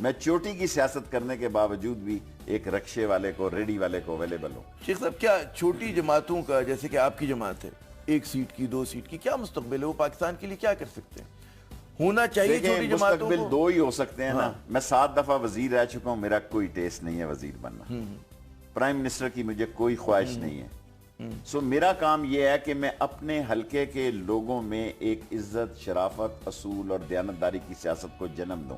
मैं चोटी की सियासत करने के बावजूद भी एक रक्शे वाले को, रेडी वाले को अवेलेबल हूं। शेख साहब, क्या छोटी जमातों का, जैसे कि आपकी जमात है, 1 सीट की, 2 सीट की, क्या मुस्तकबिल है? वो पाकिस्तान के लिए क्या कर सकते हैं? होना चाहिए छोटी जमातों को। 2 ही हो सकते हैं ना। मैं 7 दफा वजीर रह चुका हूं, मेरा कोई टेस्ट नहीं है वजीर बनना। प्राइम मिनिस्टर की मुझे कोई ख्वाहिश नहीं है। सो मेरा काम यह है कि मैं अपने हलके के लोगों में एक इज्जत, शराफत, असूल और दयानतदारी की सियासत को जन्म दूं।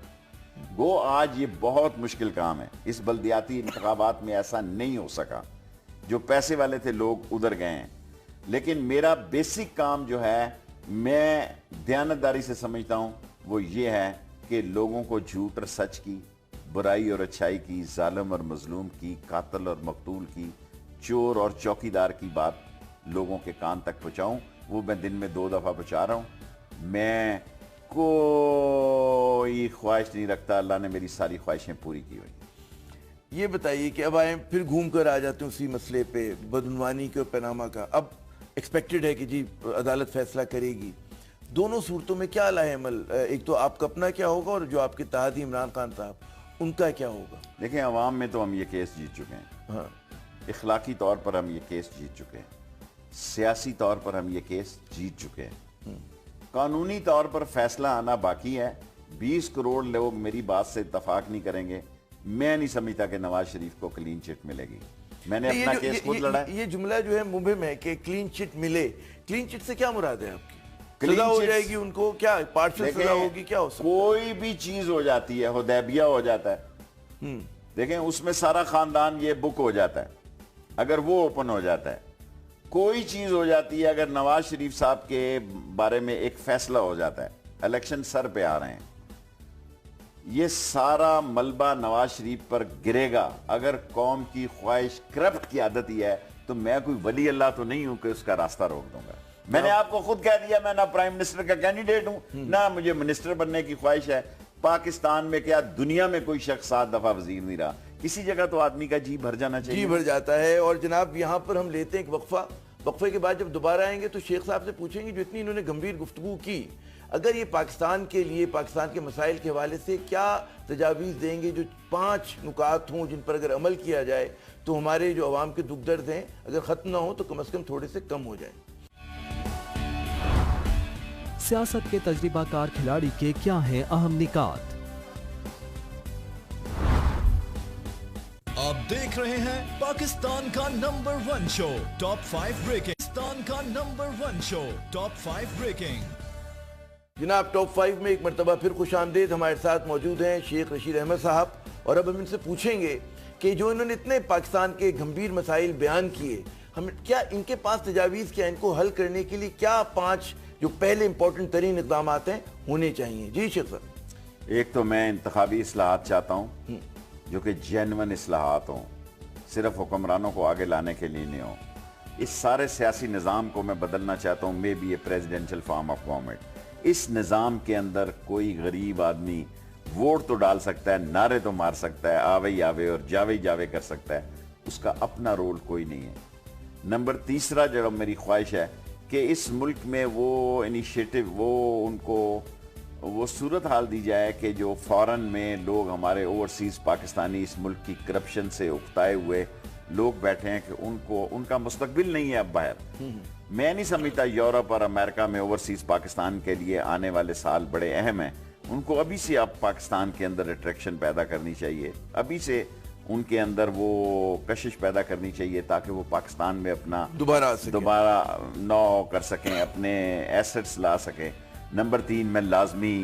गो आज ये बहुत मुश्किल काम है, इस बल्दियाती इंतखाबात में ऐसा नहीं हो सका, जो पैसे वाले थे लोग उधर गए हैं। लेकिन मेरा बेसिक काम जो है, मैं दयानतदारी से समझता हूं, वो ये है कि लोगों को झूठ और सच की, बुराई और अच्छाई की, जालिम और मजलूम की, कातिल और मकतूल की, चोर और चौकीदार की बात लोगों के कान तक पहुंचाऊं। वो मैं दिन में 2 दफा पहुंचा रहा हूं। मैं कोई ख्वाहिश नहीं रखता, अल्लाह ने मेरी सारी ख्वाहिशें पूरी की हुई। ये बताइए कि अब आए, फिर घूम कर आ जाते हैं उसी मसले पे, बदनवानी के और पनामा का। अब एक्सपेक्टेड है कि जी अदालत फैसला करेगी। दोनों सूरतों में क्या लाहेमल, एक तो आपका अपना क्या होगा और जो आपके तहादी इमरान खान साहब, उनका क्या होगा? देखिए, अवाम में तो हम ये केस जीत चुके हैं। हाँ, इखलाकी तौर पर हम ये केस जीत चुके हैं, सियासी तौर पर हम ये केस जीत चुके हैं, कानूनी तौर पर फैसला आना बाकी है। 20 करोड़ लोग मेरी बात से इत्तफाक नहीं करेंगे। मैं नहीं समझता कि नवाज शरीफ को क्लीन चिट मिलेगी। मैंने अपना केस खुद लड़ा है। ये जुमला जो है मुबहिम है कि क्लीन चिट मिले। क्लीन चिट से क्या मुराद है आपकी? सजा हो जाएगी उनको, क्या पार्शियल सजा होगी, क्या हो सकता है? कोई भी चीज हो जाती है, हुदैबिया हो जाता है, देखें उसमें सारा खानदान ये बुक हो जाता है, अगर वो ओपन हो जाता है। कोई चीज हो जाती है, अगर नवाज शरीफ साहब के बारे में एक फैसला हो जाता है, इलेक्शन सर पे आ रहे हैं, ये सारा मलबा नवाज शरीफ पर गिरेगा। अगर कौम की ख्वाहिश करप्ट की आदत ही है, तो मैं कोई वली अल्लाह तो नहीं हूं कि उसका रास्ता रोक दूंगा। मैंने आपको खुद कह दिया, मैं ना प्राइम मिनिस्टर का कैंडिडेट हूं, ना मुझे मिनिस्टर बनने की ख्वाहिश है। पाकिस्तान में क्या दुनिया में कोई शख्स 7 दफा वजीर नहीं रहा। किसी जगह तो आदमी का जी भर जाना चाहिए। जी भर जाता है। और जनाब, यहाँ पर हम लेते हैं एक वक्फा। वक्फे के बाद जब दोबारा आएंगे तो शेख साहब से पूछेंगे, जो इतनी इन्होंने गंभीर गुफ्तगू की, अगर ये पाकिस्तान के लिए, पाकिस्तान के मसाइल के हवाले से क्या तजावीज़ देंगे, जो 5 नुकात हों जिन पर अगर अमल किया जाए तो हमारे जो अवाम के दुख दर्द हैं अगर ख़त्म ना हो तो कम से कम थोड़े से कम हो जाए। सियासत के तजर्बाकार खिलाड़ी के क्या हैं अहम निकात? आप देख रहे हैं पाकिस्तान का number 1 show top 5 breaking. Pakistan का नंबर 1 शो टॉप 5 ब्रेकिंग। जनाब टॉप 5 में एक मरतबा फिर खुशामदीद। हमारे साथ मौजूद हैं शेख रशीद अहमद साहब, और अब हम इनसे पूछेंगे कि जो इन्होंने इतने पाकिस्तान के गंभीर मसाइल बयान किए, हम क्या इनके पास तजावीज़, क्या इनको हल करने के लिए क्या 5 जो पहले इंपॉर्टेंट तरीन इक़दाम हैं होने चाहिए? जी शेख साहब। एक तो मैं इंतखाबी इस्लाहात चाहता हूँ जो कि जेन्युइन इस्लाहात हों, सिर्फ हुक्मरानों को आगे लाने के लिए नहीं हो। इस सारे सियासी निज़ाम को मैं बदलना चाहता हूँ, may be A presidential form of government. इस निज़ाम के अंदर कोई गरीब आदमी वोट तो डाल सकता है, नारे तो मार सकता है, आवे ही आवे और जावे ही जावे कर सकता है, उसका अपना रोल कोई नहीं है। नंबर तीसरा जो मेरी ख्वाहिश है कि इस मुल्क में वो इनिशिएटिव, वो सूरत हाल दी जाए कि जो फॉरेन में लोग, हमारे ओवरसीज़ पाकिस्तानी इस मुल्क की करप्शन से उकताए हुए लोग बैठे हैं कि उनका मुस्तकबिल नहीं है अब बाहर। मैं नहीं समझता यूरोप और अमेरिका में ओवरसीज़ पाकिस्तान के लिए आने वाले साल बड़े अहम हैं। उनको अभी से आप पाकिस्तान के अंदर अट्रैक्शन पैदा करनी चाहिए, अभी से उनके अंदर वो कशिश पैदा करनी चाहिए ताकि वो पाकिस्तान में अपना दोबारा नौ कर सकें, अपने एसेट्स ला सकें। नंबर 3, मैं लाजमी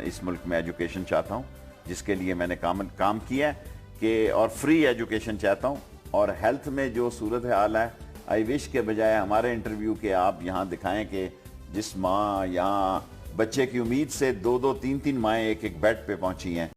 इस मुल्क में एजुकेशन चाहता हूँ, जिसके लिए मैंने काम किया है कि, और फ्री एजुकेशन चाहता हूँ। और हेल्थ में जो सूरत हाल है, आई विश के बजाय हमारे इंटरव्यू के आप यहाँ दिखाएं कि जिस माँ यहाँ बच्चे की उम्मीद से 2-2, 3-3 माएँ एक बेड पे पहुँची हैं,